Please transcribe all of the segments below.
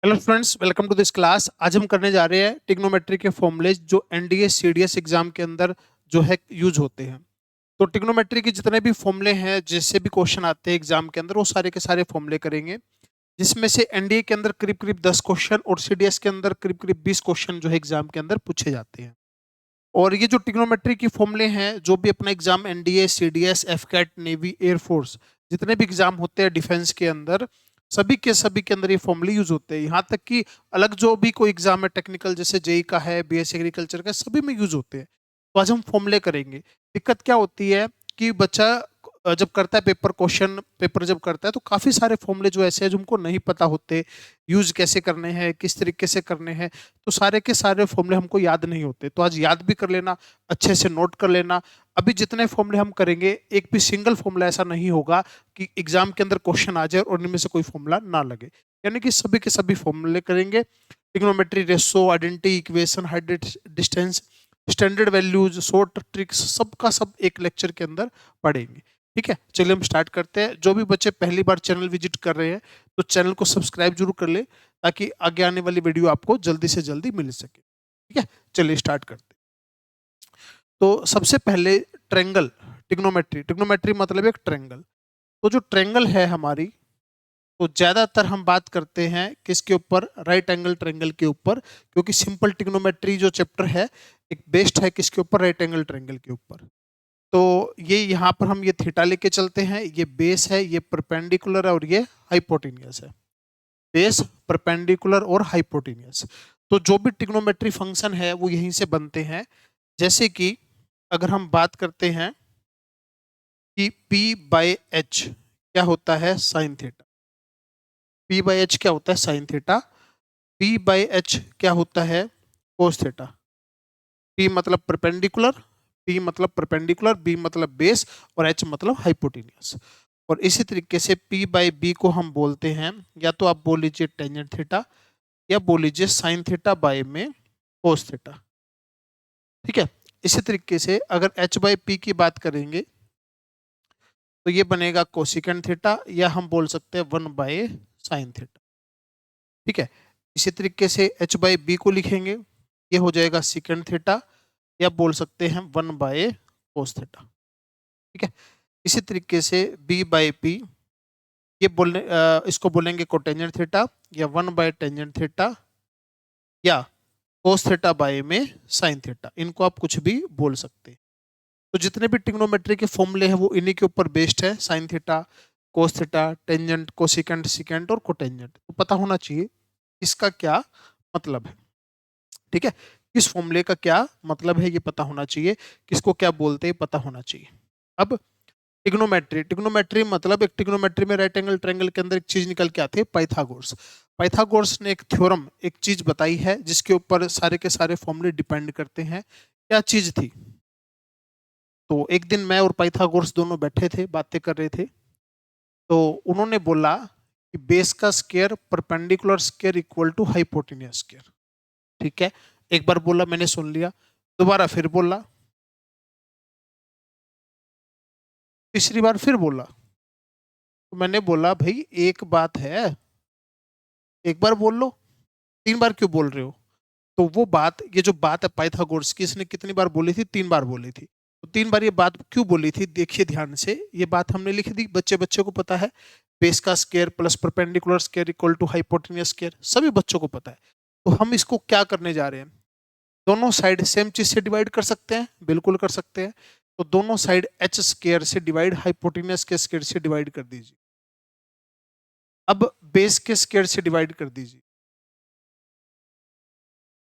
Hello friends, welcome to this class. आज हम करने जा रहे हैं ट्रिग्नोमेट्री के फॉर्मूलेज जो एनडीए सीडीएस एग्जाम के अंदर जो है यूज होते हैं। तो ट्रिग्नोमेट्री के जितने भी फॉर्मूले हैं, जिससे भी क्वेश्चन आते हैं एग्जाम के अंदर, वो सारे के सारे फॉर्मूले करेंगे। जिसमें से एनडीए के अंदर करीब करीब 10 क्वेश्चन और सीडीएस के अंदर करीब करीब 20 क्वेश्चन जो है एग्जाम के अंदर पूछे जाते हैं। और ये जो ट्रिग्नोमेट्री की फॉर्मूले हैं, जो भी अपना exam NDA CDS AFCAT navy air force जितने भी एग्जाम होते हैं डिफेंस के अंदर, सभी के अंदर ये फॉर्मूले यूज होते हैं। यहाँ तक कि अलग जो भी कोई एग्जाम है टेक्निकल, जैसे जेई का है, बीएस एग्रीकल्चर का, सभी में यूज होते हैं। तो आज हम फॉर्मूले करेंगे। दिक्कत क्या होती है कि बच्चा जब करता है पेपर जब करता है, तो काफी सारे फॉर्मूले जो ऐसे हैं जो हमको नहीं पता होते, यूज कैसे करने हैं, किस तरीके से करने हैं। तो सारे के सारे फॉर्मूले हमको याद नहीं होते, तो आज याद भी कर लेना, अच्छे से नोट कर लेना। अभी जितने फॉर्मूले हम करेंगे, एक भी सिंगल फॉर्मूला ऐसा नहीं होगा कि एग्जाम के अंदर क्वेश्चन आ जाए और इनमें से कोई फॉर्मूला ना लगे। यानी कि सभी के सभी फॉर्मूले करेंगे। Trigonometry, ratio, identity, equation, height, distance, standard values, short tricks, सबका सब एक लेक्चर के अंदर पढ़ेंगे। ठीक है, चलिए हम स्टार्ट करते हैं। जो भी बच्चे पहली बार चैनल विजिट कर रहे हैं, तो चैनल को सब्सक्राइब जरूर कर ले, ताकि आगे आने वाली वीडियो आपको जल्दी से जल्दी मिल सके। ठीक है, चलिए स्टार्ट करते हैं। तो सबसे पहले ट्रेंगल, ट्रिग्नोमेट्री। ट्रिग्नोमेट्री मतलब एक ट्रेंगल। तो जो ट्रेंगल है हमारी, तो ज्यादातर हम बात करते हैं किसके ऊपर? राइट एंगल ट्रेंगल के ऊपर। क्योंकि सिंपल ट्रिग्नोमेट्री जो चैप्टर है, एक बेस्ड है किसके ऊपर? राइट एंगल ट्रेंगल के ऊपर। तो ये यहाँ पर हम ये थीटा लेके चलते हैं, ये बेस है, ये परपेंडिकुलर है और ये हाइपोटेनियस है। बेस, परपेंडिकुलर और हाइपोटेनियस। तो जो भी ट्रिग्नोमेट्री फंक्शन है वो यहीं से बनते हैं। जैसे कि अगर हम बात करते हैं कि P बाई एच क्या होता है? Sine theta. P by H क्या होता है? Sine theta. P by H क्या होता है? Cos theta. P मतलब परपेंडिकुलर, P मतलब परपेंडिकुलर, B मतलब बेस और H मतलब हाइपोटेनियस। और इसी तरीके से P बाई बी को हम बोलते हैं, या तो आप बोल लीजिए टेंजेंट थीटा, या बोल लीजिए साइन थीटा बाय में कोस थीटा। ठीक है, इसी तरीके से अगर H बाई पी की बात करेंगे, तो ये बनेगा कोसिकेंट थीटा, या हम बोल सकते हैं 1 बाय साइन थीटा। ठीक है, इसी तरीके से H बाई बी को लिखेंगे, ये हो जाएगा सिकेंट थीटा, या बोल सकते हैं 1 बाय कोस थीटा। ठीक है, इसी तरीके से B बाई पी, ये इसको बोलेंगे कोटेंजेंट थीटा, या 1 बाय टेंजेंट थीटा, या कोस थीटा बाय में साइन थीटा। इनको आप कुछ भी बोल सकते हैं। तो जितने भी ट्रिग्नोमेट्री के फॉर्मूले हैं वो इन्हीं के ऊपर बेस्ड है। Sine theta, cos theta, tangent, cosecant, secant और कोटेंजेंट। तो पता होना चाहिए इसका क्या मतलब है। ठीक है, किस फॉर्मूले का क्या मतलब है ये पता होना चाहिए, किसको क्या बोलते हैं पता होना चाहिए। अब ट्रिग्नोमेट्री, ट्रिग्नोमेट्री मतलब एक ट्रिग्नोमेट्री में राइट एंगल ट्रायंगल के अंदर एक चीज निकल के आती है, पाइथागोरस। पाइथागोरस ने एक थ्योरम, एक चीज बताई है जिसके ऊपर सारे के सारे फॉर्मूले डिपेंड करते हैं। क्या चीज थी? तो एक दिन मैं और पाइथागोरस दोनों बैठे थे, बातें कर रहे थे। तो उन्होंने बोला कि बेस का square perpendicular square equal to hypotenuse square. ठीक है, एक बार बोला, मैंने सुन लिया, दोबारा फिर बोला, तीसरी बार फिर बोला। तो मैंने बोला भाई एक बात है, एक बार बोल लो, 3 बार क्यों बोल रहे हो? तो वो बात, ये जो बात है पाइथागोरस की, इसने कितनी बार बोली थी? 3 बार बोली थी। तो 3 बार ये बात क्यों बोली थी, देखिए ध्यान से। ये बात हमने लिख दी, बच्चे बच्चे को पता है। बेस का square plus perpendicular square equal to hypotenuse square, सभी बच्चों को पता है। तो हम इसको क्या करने जा रहे हैं? दोनों साइड सेम चीज से डिवाइड कर सकते हैं, बिल्कुल कर सकते हैं। तो दोनों साइड एच स्क्वायर से डिवाइड, हाइपोटेनियस के स्क्वायर से डिवाइड कर दीजिए। अब बेस के स्क्वायर से डिवाइड कर दीजिए,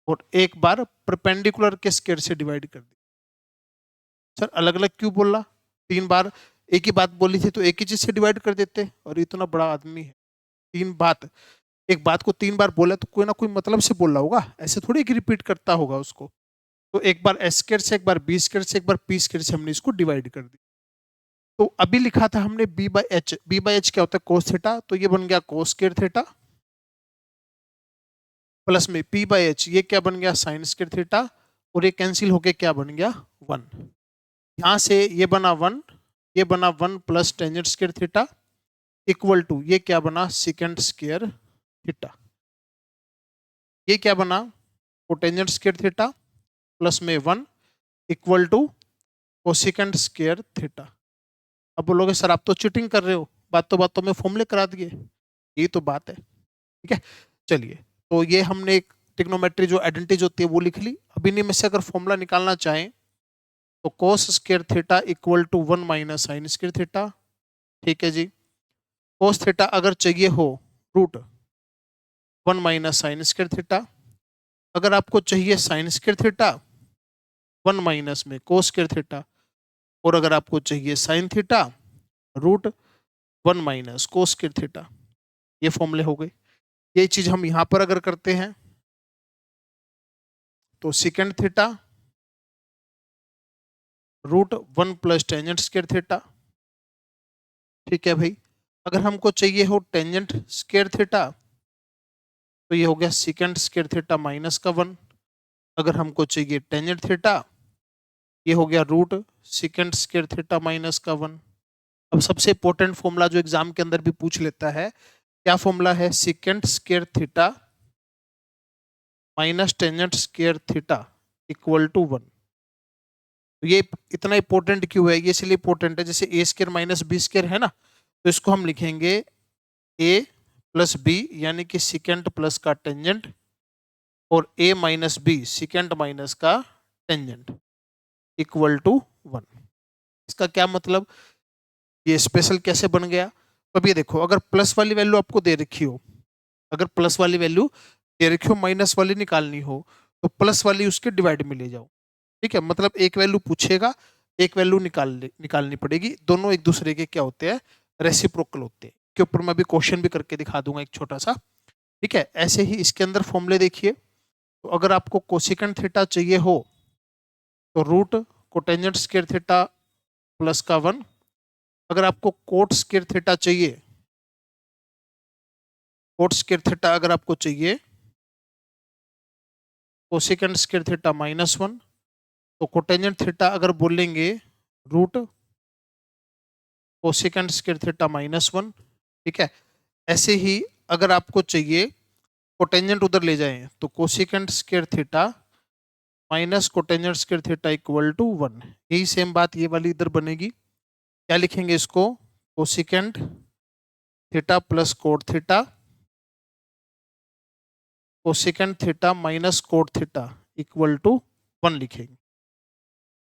और एक बार परपेंडिकुलर के स्क्वायर से डिवाइड कर दीजिए। सर अलग अलग क्यों बोला? 3 बार एक ही बात बोली थी तो एक ही चीज से डिवाइड कर देते, और इतना बड़ा आदमी है, 3 बात, एक बात को 3 बार बोला तो कोई ना कोई मतलब से बोल रहा होगा, ऐसे थोड़ी कि रिपीट करता होगा उसको। तो एक बार एस स्क्वायर से, एक बार बी स्क्वायर से, एक बार पी स्क्वायर से हमने इसको डिवाइड कर दी। तो अभी लिखा था हमने B by H, B by H क्या होता है? कोस थीटा, तो ये बन गया कोस स्क्वायर थीटा, प्लस में पी बाई एच, ये क्या बन गया? साइन स्क्वायर थीटा, और ये कैंसिल होके क्या बन गया? 1। यहां से ये बना 1, ये बना 1 plus tangent square theta equal to ये क्या बना? Secant square theta. ये क्या बना, कोटेंजेंट स्क्वायर थीटा प्लस में 1 equal to cosecant square theta. अब बोलोगे सर आप तो चीटिंग कर रहे हो, बातों में फॉर्मूले करा दिए। यही तो बात है, ठीक है। चलिए, तो ये हमने एक ट्रिग्नोमेट्री जो आइडेंटिटीज होती है वो लिख ली। अब इन्हीं में से अगर फॉर्मूला निकालना चाहें तो cos square theta equal to 1 minus sine square theta, ठीक है जी। कोस थीटा अगर चाहिए हो root 1 minus sine square theta, अगर आपको चाहिए साइन स्क्वायर थीटा 1 माइनस में कोस स्क्वायर थीटा, और अगर आपको चाहिए sine theta root 1 minus cos square theta. ये फॉर्मूले हो गए। ये चीज हम यहां पर अगर करते हैं तो secant theta root 1 plus tangent square theta, ठीक है भाई। अगर हमको चाहिए हो टेंजेंट स्क्वायर थीटा तो ये हो गया सेकेंड स्क्वायर थीटा माइनस का 1। अगर हमको चाहिए टेंजेंट थीटा ये हो गया root secant square theta minus का 1। अब सबसे इंपॉर्टेंट फॉर्मूला जो एग्जाम के अंदर भी पूछ लेता है, क्या फॉर्मूला है, secant square theta minus tangent square theta equal to 1। तो ये इतना इंपॉर्टेंट क्यों है, ये इसलिए इंपॉर्टेंट है, जैसे ए स्क्वायर माइनस बी स्क्वायर है ना, तो इसको हम लिखेंगे ए प्लस बी यानी कि सेकेंड प्लस का टेंजेंट, और A minus B second minus का टेंजेंट इक्वल टू 1। इसका क्या मतलब, ये स्पेशल कैसे बन गया। अब ये देखो, अगर प्लस वाली वैल्यू आपको दे रखी हो, अगर प्लस वाली वैल्यू दे रखी हो, माइनस वाली निकालनी हो, तो प्लस वाली उसके डिवाइड में ले जाओ, ठीक है। मतलब एक वैल्यू पूछेगा, एक वैल्यू निकालनी पड़ेगी, दोनों एक दूसरे के क्या होते हैं, रेसिप्रोकल होते हैं। के ऊपर मैं भी क्वेश्चन भी करके दिखा दूंगा एक छोटा सा, ठीक है। ऐसे ही इसके अंदर फॉर्मूले देखिए, तो अगर आपको कोसेकेंट थीटा चाहिए हो तो root cotangent square theta plus का 1। अगर आपको कोट स्क्वायर थीटा चाहिए, कोट स्क्वायर थीटा अगर आपको चाहिए कोसेकेंट स्क्वायर थीटा माइनस 1, तो कोटेंजेंट थीटा अगर बोलेंगे root cosecant square theta minus 1, ठीक है। ऐसे ही अगर आपको चाहिए कोटेंजेंट उधर ले जाएं तो cosecant square theta minus cotangent square theta equal to 1। यही सेम बात ये वाली इधर बनेगी। क्या लिखेंगे इसको, cosecant theta plus cot theta cosecant theta minus cot theta equal to 1 लिखेंगे,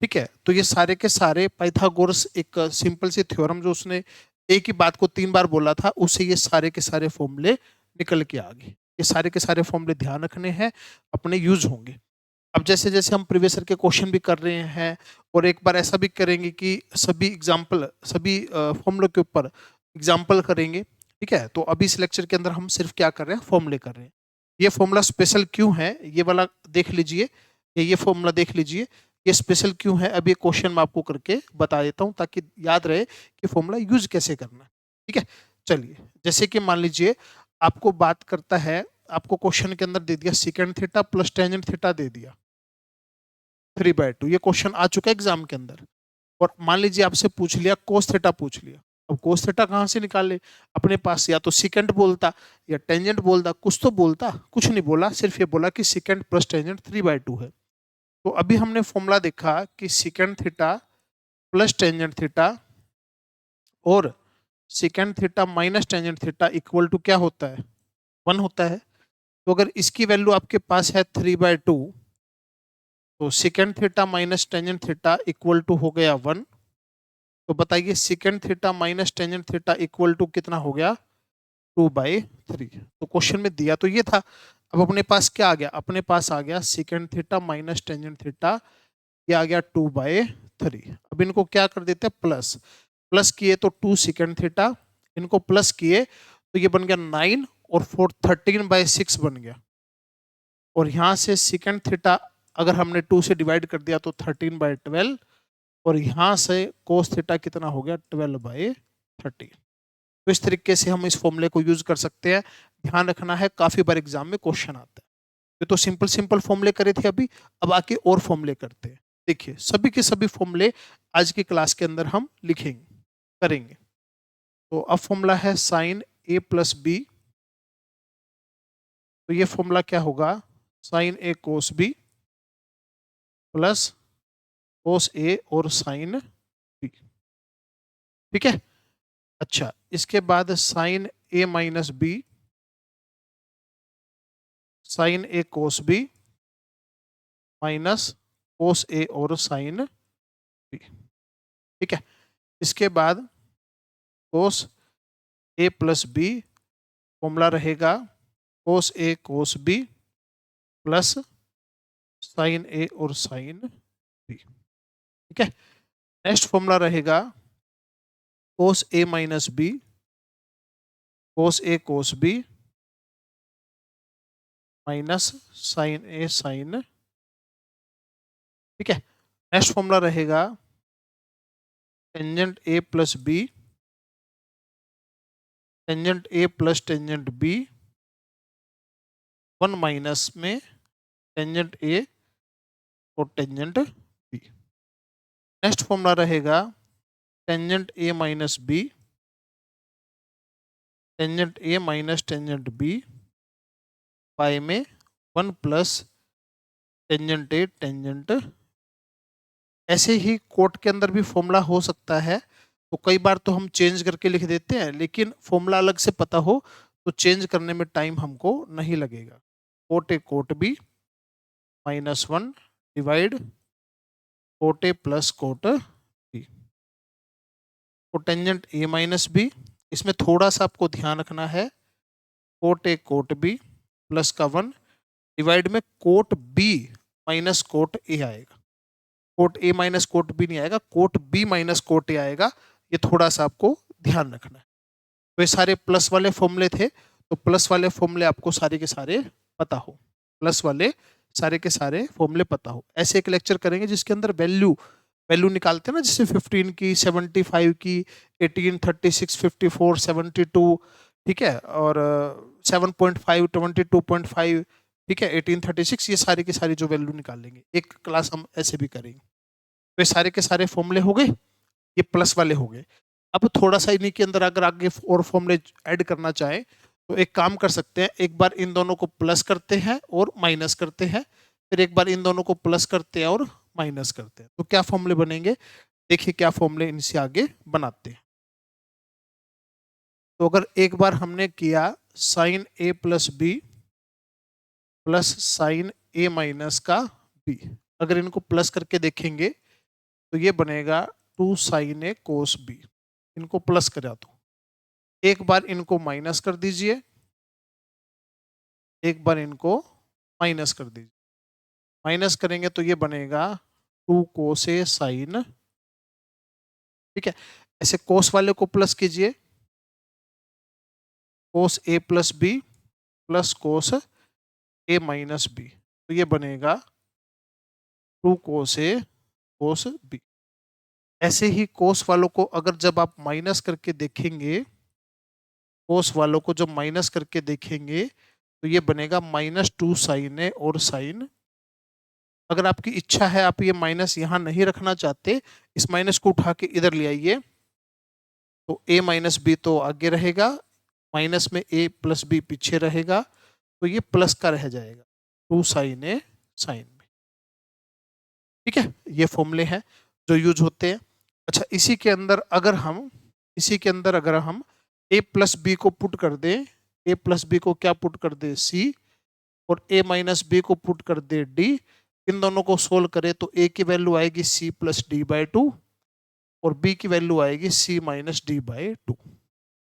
ठीक है। तो ये सारे के सारे पाइथागोरस एक सिंपल सी थ्योरम जो उसने एक ही बात को 3 बार बोला था, उससे ये सारे के सारे फॉर्मूले निकल के आ गए। ये सारे के सारे फॉर्मूले ध्यान रखने हैं, अपने यूज होंगे। अब जैसे जैसे हम प्रीवियस ईयर के क्वेश्चन भी कर रहे हैं, और एक बार ऐसा भी करेंगे कि सभी एग्जाम्पल, सभी फॉर्मूले के ऊपर एग्जाम्पल करेंगे, ठीक है। तो अभी इस लेक्चर के अंदर हम सिर्फ क्या कर रहे हैं, फॉर्मूले कर रहे हैं। ये फॉर्मूला स्पेशल क्यों है, ये वाला देख लीजिए, ये फॉर्मूला देख लीजिए, ये स्पेशल क्यों है। अभी क्वेश्चन मैं आपको करके बता देता हूँ ताकि याद रहे कि फॉर्मूला यूज कैसे करना है, ठीक है। चलिए, जैसे कि मान लीजिए आपको बात करता है, आपको क्वेश्चन के अंदर दे दिया secant theta plus tangent theta दे दिया 3/2, ये क्वेश्चन आ चुका है एग्जाम के अंदर। और मान लीजिए आपसे पूछ लिया कोस थीटा पूछ लिया, अब कोस थीटा कहाँ से निकाले, अपने पास या तो सेकेंड बोलता या टेंजेंट बोलता, कुछ तो बोलता, कुछ नहीं बोला, सिर्फ ये बोला कि सेकेंड प्लस टेंजेंट 3/2 है। तो अभी हमने फॉर्मूला देखा कि secant theta plus tangent theta और secant theta minus tangent theta equal to क्या होता है, 1 होता है। तो अगर इसकी वैल्यू आपके पास है 3/2, तो secant theta minus tangent theta equal to हो गया 1। तो बताइए secant theta minus tangent theta equal to कितना हो गया, 2/3। तो क्वेश्चन में दिया तो ये था। अब अपने पास क्या आ गया, अपने पास आ गया second theta minus tangent theta, ये आ गया 2/3। अब इनको क्या कर देते हैं, प्लस, प्लस किए तो 2 सेकेंड थीटा, इनको प्लस किए तो ये बन गया 9 और 4 13/6 बन गया। और यहाँ से सेकेंड थीटा अगर हमने 2 से डिवाइड कर दिया तो 13/12, और यहाँ से कोस थीटा कितना हो गया, 12/13। तो इस तरीके से हम इस फॉर्मूले को यूज कर सकते हैं। ध्यान रखना है, काफी बार एग्जाम में क्वेश्चन आता है। ये तो सिंपल सिंपल फॉर्मूले करे थे अभी, अब आके और फॉर्मूले करते हैं। देखिए सभी के सभी फॉर्मूले आज की क्लास के अंदर हम लिखेंगे, करेंगे। तो अब फॉर्मूला है साइन ए प्लस बी, तो ये फॉर्मूला क्या होगा, साइन ए कोस बी प्लस कोस ए और साइन बी। ठीक है। अच्छा, इसके बाद sign A minus B, sign A cos B minus कोस ए और साइन बी। ठीक है। इसके बाद कोस ए प्लस बी, फॉर्मूला रहेगा कोस ए कोस बी प्लस साइन ए और साइन बी। ठीक है। नेक्स्ट फॉर्मूला रहेगा कोस ए माइनस बी, कोस ए कोस बी माइनस साइन ए साइन। ठीक है। नेक्स्ट फॉर्मूला रहेगा tangent A plus B, tangent A plus tangent B, 1 minus में टेंजेंट ए और टेंजेंट बी। नेक्स्ट फॉर्मूला रहेगा tangent A minus B, tangent A minus tangent B पाई में 1 plus tangent ए tangent. ऐसे ही coat के अंदर भी फॉर्मूला हो सकता है, तो कई बार तो हम चेंज करके लिख देते हैं, लेकिन फॉर्मूला अलग से पता हो तो चेंज करने में टाइम हमको नहीं लगेगा। Cot A cot B -1 divide cot A plus cot B. तो टेंजेंट ए माइनस बी, इसमें थोड़ा सा आपको ध्यान रखना है, cot A cot B plus का 1 डिवाइड में cot B minus cot A आएगा। Cot A minus cot B नहीं आएगा, cot B minus cot A आएगा। ये थोड़ा सा आपको ध्यान रखना है। तो ये सारे प्लस वाले फॉर्मूले थे, तो प्लस वाले फॉर्मूले आपको सारे के सारे पता हो, प्लस वाले सारे के सारे फॉर्मूले पता हो। ऐसे एक लेक्चर करेंगे जिसके अंदर वैल्यू वैल्यू निकालते हैं ना, जैसे 15 की, 75 की, 18, 36, 54, 72। ठीक है। और 7.5, 22.5। ठीक है। 1836, ये सारी की सारी जो वैल्यू निकालेंगे, एक क्लास हम ऐसे भी करेंगे। तो ये सारे के सारे फॉर्मूले हो गए, ये प्लस वाले हो गए। अब थोड़ा सा इन्हीं के अंदर अगर आगे और फॉर्मूले ऐड करना चाहें तो एक काम कर सकते हैं, एक बार इन दोनों को प्लस करते हैं और माइनस करते हैं, फिर एक बार इन दोनों को प्लस करते हैं और माइनस करते हैं। तो क्या फॉर्मूले बनेंगे, देखिए क्या फॉर्मूले इनसे आगे बनाते हैं। तो अगर एक बार हमने किया sign A plus B plus sign A minus का बी, अगर इनको प्लस करके देखेंगे तो ये बनेगा 2 साइन ए कोस बी। इनको प्लस करा दो, एक बार इनको माइनस कर दीजिए, एक बार इनको माइनस कर दीजिए। माइनस करेंगे तो ये बनेगा 2 कोस ए साइन। ठीक है। ऐसे कोस वाले को प्लस कीजिए, कोस A plus B plus cos A minus B, तो ये बनेगा 2 कोस ए कोस बी। ऐसे ही कोस वालों को अगर जब आप माइनस करके देखेंगे, कोस वालों को जब माइनस करके देखेंगे तो ये बनेगा -2 साइन ए और साइन। अगर आपकी इच्छा है, आप ये माइनस यहाँ नहीं रखना चाहते, इस माइनस को उठा के इधर ले आइए, तो ए माइनस बी तो आगे रहेगा, माइनस में ए प्लस बी पीछे रहेगा, तो ये प्लस का रह जाएगा 2 साइन ए साइन बी। ठीक है। ये फॉर्मूले हैं जो यूज होते हैं। अच्छा, इसी के अंदर अगर हम ए प्लस बी को पुट कर दें, ए प्लस बी को क्या पुट कर दे, सी, और ए माइनस बी को पुट कर दे, डी। इन दोनों को सोल्व करें तो ए की वैल्यू आएगी सी प्लस डी बाई 2 और बी की वैल्यू आएगी सी माइनस डी बाई 2।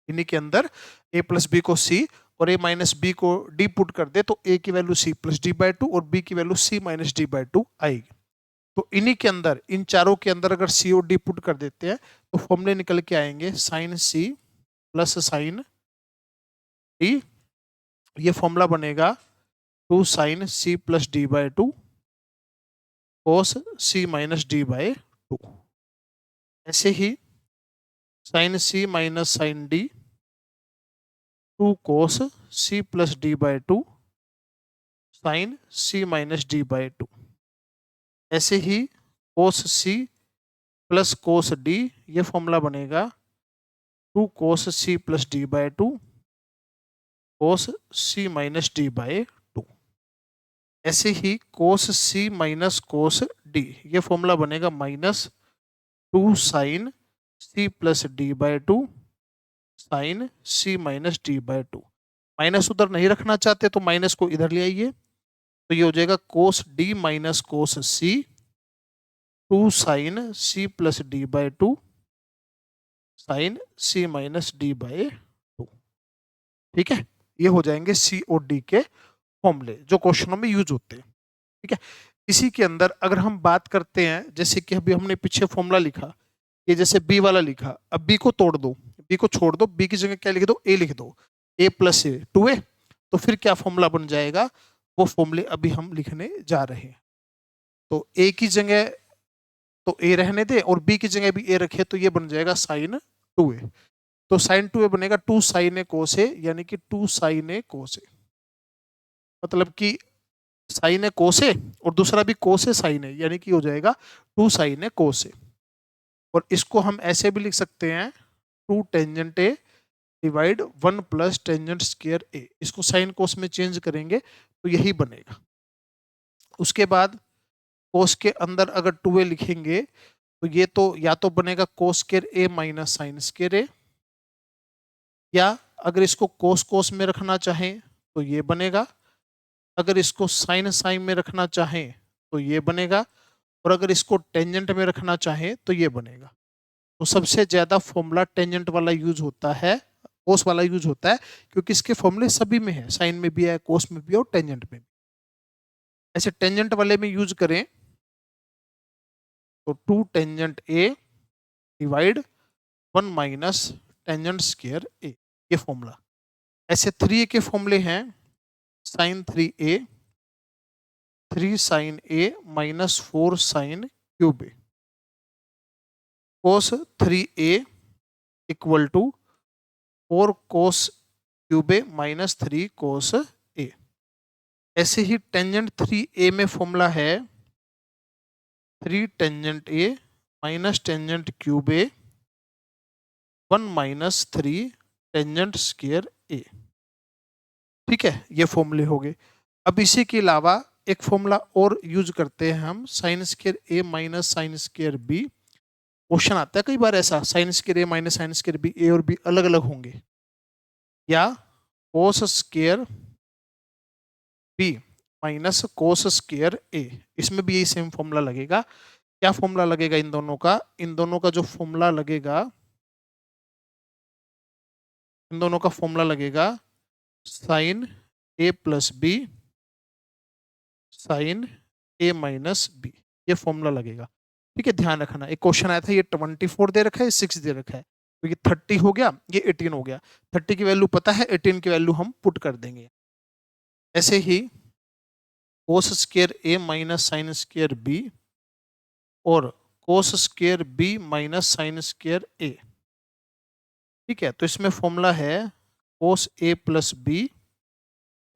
इन्हीं के अंदर ए प्लस बी को सी और ए माइनस बी को डी पुट कर दे तो ए की value C plus D by 2 और बी की value C minus D by 2 आएगी। तो इन्हीं के अंदर, इन चारों के अंदर अगर सी और डी पुट कर देते हैं तो फॉर्मूले निकल के आएंगे sine C plus sine D. ये फॉर्मूला बनेगा 2 sine C plus D by 2 cos C minus D by 2। ऐसे ही sine C minus sine D 2 cos C plus D by 2 sine C minus D by 2। ऐसे ही cos C plus cos D, ये formula बनेगा 2 cos C plus D by 2 cos C minus D by 2। ऐसे ही cos C minus cos D, ये formula बनेगा -2 sine C plus D by 2 sine C minus D by 2। Minus उधर नहीं रखना चाहते तो माइनस को इधर ले आइए, तो ये हो जाएगा cos D minus cos C 2 sine C plus D by 2 sine C minus D by 2। ठीक है, ये हो जाएंगे सी और डी के फॉर्मूले जो क्वेश्चनों में यूज होते हैं। ठीक है, इसी के अंदर अगर हम बात करते हैं, जैसे कि अभी हमने पीछे फॉर्मूला लिखा, ये जैसे बी वाला लिखा, अब बी को तोड़ दो, बी को छोड़ दो, बी की जगह क्या लिख दो, ए लिख दो, ए प्लस ए 2a, तो फिर क्या फॉर्मूला बन जाएगा, वो फॉर्मूले अभी हम लिखने जा रहे हैं। तो ए की जगह तो ए रहने दे और बी की जगह भी ए रखे, तो ये बन जाएगा साइन 2a। तो साइन 2a बनेगा 2 साइन ए कोस ए, यानी कि 2 साइन ए कोस ए, मतलब कि साइन ए कोस ए और दूसरा भी कोस ए साइन ए, यानी कि हो जाएगा 2 साइन ए कोस ए। और इसको हम ऐसे भी लिख सकते हैं 2 tangent A divide 1 plus tangent square A. इसको साइन कोस में चेंज करेंगे तो यही बनेगा। उसके बाद कोस के अंदर अगर 2a लिखेंगे तो ये तो या तो बनेगा कोस square A minus sine square ए, या अगर इसको कोस कोस में रखना चाहें तो ये बनेगा, अगर इसको साइन साइन में रखना चाहें तो ये बनेगा, और अगर इसको टेंजेंट में रखना चाहें तो ये बनेगा। तो सबसे ज्यादा फॉर्मूला टेंजेंट वाला यूज होता है, कोस वाला यूज होता है, क्योंकि इसके फॉर्मूले सभी में है, साइन में भी है, कोस में भी है और टेंजेंट में भी। ऐसे टेंजेंट वाले में यूज करें तो 2 tangent A divide 1 minus tangent square A, ये फॉर्मूला। ऐसे 3a के फॉर्मूले हैं sine 3a 3 sine A minus 4 sine cube A, cos 3a equal to 4 cos cube A minus 3 cos A. ऐसे ही टेंजेंट 3a में फॉर्मूला है 3 tangent A minus tangent cube A 1 minus 3 tangent square A. ठीक है, ये फॉर्मूले हो गए। अब इसी के अलावा एक फॉर्मूला और यूज करते हैं हम, sine square A minus sine square B. Question आता है कई बार ऐसा, sine square A minus sine square B, A और बी अलग अलग होंगे, या cos square B minus cos square A, इसमें भी यही सेम फॉर्मूला लगेगा। क्या फॉर्मूला लगेगा इन दोनों का, इन दोनों का जो फॉर्मूला लगेगा, इन दोनों का फॉर्मूला लगेगा sign A plus B sign A minus B, ये फॉर्मूला लगेगा। ठीक है, ध्यान रखना, एक क्वेश्चन आया था, ये 24 दे रखा है, 6 दे रखा है, तो ये 30 हो गया, ये 18 हो गया। 30 की वैल्यू पता है, 18 की वैल्यू हम पुट कर देंगे। ऐसे ही cos square A minus sine square B और cos square B minus sine square A. ठीक है, तो इसमें फॉर्मूला है कोस ए प्लस बी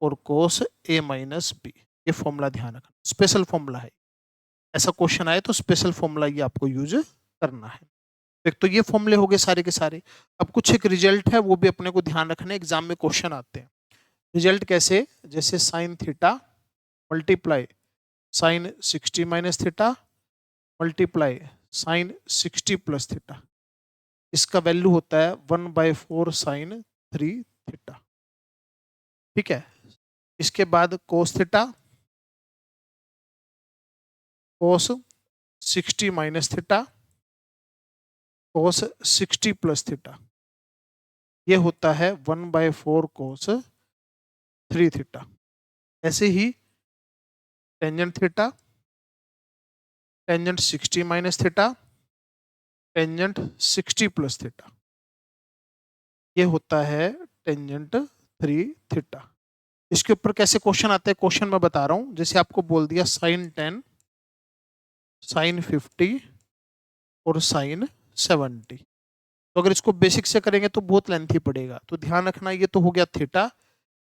और कोस ए माइनस बी, ये फॉर्मूला ध्यान रखना, स्पेशल फॉर्मूला है। ऐसा क्वेश्चन आए तो स्पेशल फॉर्मूला ये आपको यूज करना है। एक तो ये फॉर्मूले हो गए सारे के सारे। अब कुछ एक रिजल्ट है, वो भी अपने को ध्यान रखना है, एग्जाम में क्वेश्चन आते हैं। रिजल्ट कैसे, जैसे sine theta multiply sine 60 minus theta multiply sine 60 plus theta, इसका वैल्यू होता है 1/4 साइन 3 थीटा। ठीक है, इसके बाद cos theta cos 60 minus theta cos 60 plus theta, ये होता है 1/4 कोस 3 थीटा। ऐसे ही tangent theta tangent 60 minus theta tangent 60 plus theta, ये होता है टेंजेंट 3 थीटा। इसके ऊपर कैसे क्वेश्चन आते हैं, क्वेश्चन मैं बता रहा हूं। जैसे आपको बोल दिया साइन 10 साइन 50 और साइन 70, तो अगर इसको बेसिक से करेंगे तो बहुत लेंथी पड़ेगा, तो ध्यान रखना, ये तो हो गया थीटा,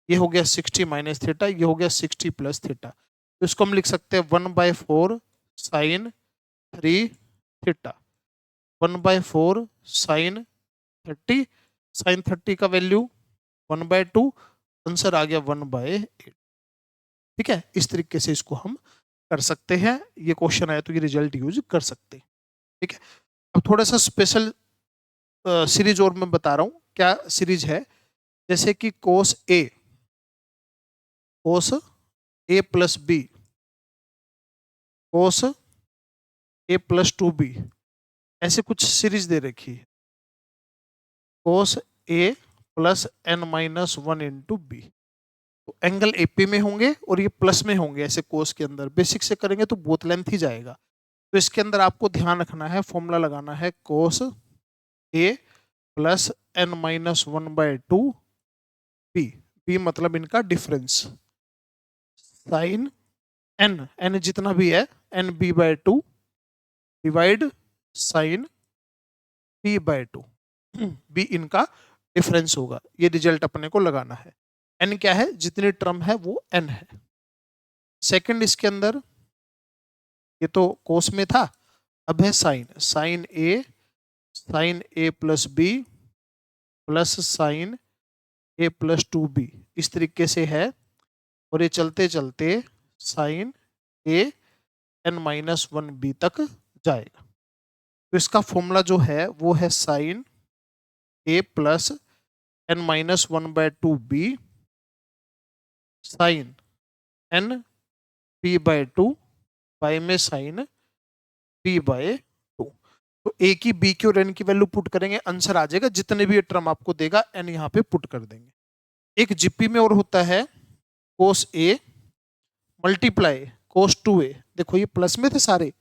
ये हो गया 60 माइनस थीटा, ये हो गया 60 प्लस थीटा, तो इसको हम लिख सकते हैं 1/4 साइन 3 थीटा 1/4 साइन 30, साइन 30 का वैल्यू 1/2, आंसर आ गया 1/8। ठीक है, इस तरीके से इसको हम कर सकते हैं। ये क्वेश्चन आया तो ये रिजल्ट यूज कर सकते हैं। ठीक है, अब थोड़ा सा स्पेशल सीरीज और मैं बता रहा हूँ क्या सीरीज है। जैसे कि कोस A plus B, cos A plus 2b, ऐसे कुछ सीरीज दे रखी है। Cos A plus n-1 into B, तो एंगल एपी में होंगे और ये प्लस में होंगे ऐसे कोस के अंदर। बेसिक से करेंगे तो बोथ लेंथ ही जाएगा। तो इसके अंदर आपको ध्यान रखना है, फॉर्मूला लगाना है cos A plus n-1/2 B. B मतलब इनका डिफरेंस, साइन एन जितना भी है nb/2 divide sine b/2, B इनका डिफरेंस होगा। ये रिजल्ट अपने को लगाना है। एन क्या है, जितनी टर्म है वो एन है। सेकंड इसके अंदर, ये तो कोस में था, अब है sign, sign A plus B plus sign A plus 2b, इस तरीके से है। और ये चलते चलते साइन ए n-1b तक जाएगा। तो इसका फॉर्मूला जो है वो है sine A plus n-1/2b sine n b/2 by में साइन b/2। तो ए की, बी की और एन की वैल्यू पुट करेंगे, आंसर आ जाएगा। जितने भी ये टर्म आपको देगा एन यहाँ पे पुट कर देंगे। एक जीपी में और होता है cos A multiply cos 2a। देखो ये प्लस में थे सारे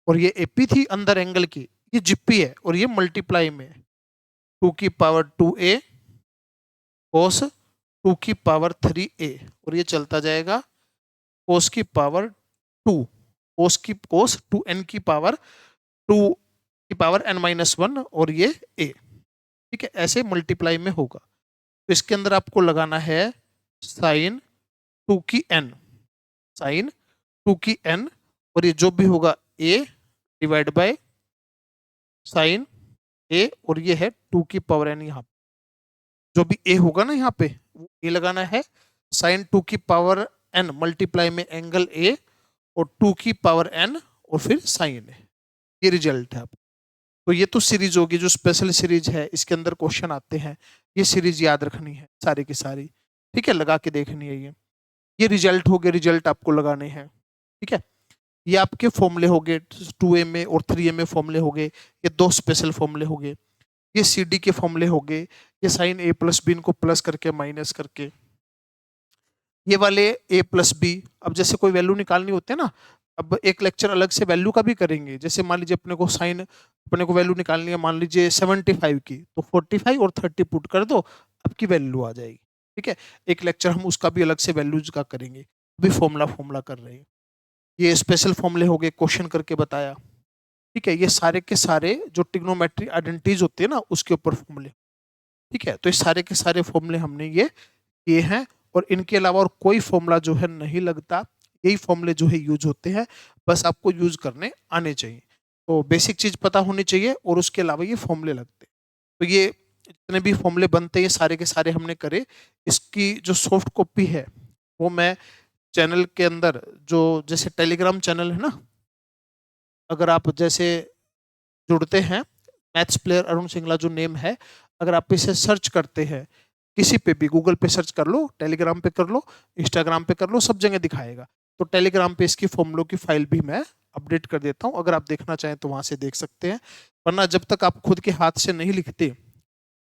और ये एपी थी अंदर एंगल की, ये जीपी है और ये मल्टीप्लाई में 2 की पावर 2a कोस 2 की पावर 3a, और ये चलता जाएगा कोस की पावर 2, कोस 2n की पावर 2 की पावर n-1 और ये a। ठीक है, ऐसे मल्टीप्लाई में होगा। तो इसके अंदर आपको लगाना है साइन 2 की n, साइन 2 की n, और ये जो भी होगा a divide by sine a, और ये है 2 की पावर n। यहाँ जो भी a होगा ना यहाँ पे वो a लगाना है, साइन 2 की पावर n मल्टीप्लाई में एंगल a और 2 की पावर n और फिर साइन a। ये रिजल्ट है। तो ये तो सीरीज होगी जो स्पेशल सीरीज है, इसके अंदर क्वेश्चन आते हैं। ये सीरीज याद रखनी है सारी की सारी। ठीक है, लगा के देखनी है। ये रिजल्ट हो गए, रिजल्ट आपको लगाने हैं। ठीक है, ये आपके फॉर्मूले हो गए 2a में और 3a में फॉर्मूले हो गए। ये दो स्पेशल फॉर्मूले हो गए। ये सी डी के फॉर्मूले हो गए। ये साइन ए प्लस बी इनको प्लस करके माइनस करके, ये वाले ए प्लस बी। अब जैसे कोई वैल्यू निकालनी होती है ना, अब एक लेक्चर अलग से वैल्यू का भी करेंगे। जैसे मान लीजिए अपने को साइन, अपने को वैल्यू निकालनी है मान लीजिए 75 की, तो 45 और 30 पुट कर दो, आपकी वैल्यू आ जाएगी। ठीक है, एक लेक्चर हम उसका भी अलग से वैल्यूज का करेंगे। अभी फॉर्मूला कर रहे हैं। ये स्पेशल फॉर्मूले हो गए, क्वेश्चन करके बताया। ठीक है, ये सारे के सारे जो ट्रिग्नोमेट्री आइडेंटिटीज होती है ना उसके ऊपर फॉर्मूले। ठीक है, तो ये सारे के सारे फॉर्मूले हमने ये किए हैं, और इनके अलावा और कोई फॉर्मूला जो है नहीं लगता। यही फॉर्मूले जो है यूज होते हैं, बस आपको यूज करने आने चाहिए। तो बेसिक चीज पता होनी चाहिए और उसके अलावा ये फॉर्मूले लगते हैं। तो ये जितने भी फॉर्मूले बनते हैं ये सारे के सारे हमने करे। इसकी जो सॉफ्ट कॉपी है वो मैं चैनल के अंदर, जो जैसे टेलीग्राम चैनल है ना, अगर आप जैसे जुड़ते हैं, मैथ्स प्लेयर अरुण सिंगला जो नेम है, अगर आप इसे सर्च करते हैं किसी पे भी, गूगल पे सर्च कर लो, टेलीग्राम पे कर लो, इंस्टाग्राम पे कर लो, सब जगह दिखाएगा। तो टेलीग्राम पे इसकी फॉर्मूलों की फाइल भी मैं अपडेट कर देता हूँ, अगर आप देखना चाहें तो वहां से देख सकते हैं। वरना जब तक आप खुद के हाथ से नहीं लिखते,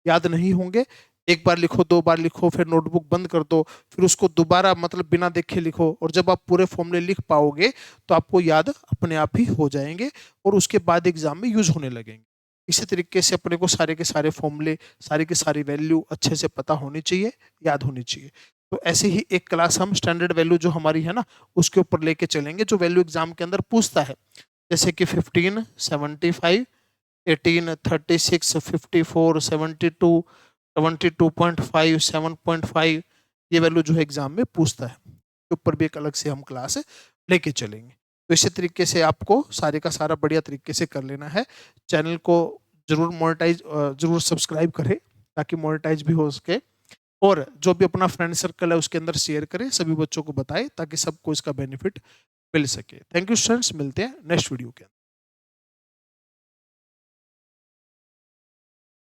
याद नहीं होंगे। एक बार लिखो, दो बार लिखो, फिर नोटबुक बंद कर दो, फिर उसको दोबारा मतलब बिना देखे लिखो, और जब आप पूरे फॉर्मूले लिख पाओगे तो आपको याद अपने आप ही हो जाएंगे और उसके बाद एग्जाम में यूज होने लगेंगे। इसी तरीके से अपने को सारे के सारे फॉर्मूले, सारी की सारी वैल्यू अच्छे से पता होनी चाहिए, याद होनी चाहिए। तो ऐसे ही एक क्लास हम स्टैंडर्ड वैल्यू जो हमारी है ना उसके ऊपर लेके चलेंगे, जो वैल्यू एग्जाम के अंदर पूछता है। जैसे कि 15, 75, 18, 36, 54, 72, 22.5, 7.5, ये वैल्यू जो है एग्जाम में पूछता है। के ऊपर भी एक अलग से हम क्लास लेके चलेंगे। तो इसी तरीके से आपको सारे का सारा बढ़िया तरीके से कर लेना है। चैनल को जरूर मोनेटाइज, जरूर सब्सक्राइब करें ताकि मोनेटाइज भी हो सके। और जो भी अपना फ्रेंड सर्कल है उसके अंदर शेयर करें, सभी बच्चों को बताएं ताकि सबको इसका बेनिफिट मिल सके। थैंक यू स्टूडेंट्स, मिलते हैं नेक्स्ट वीडियो के अंदर।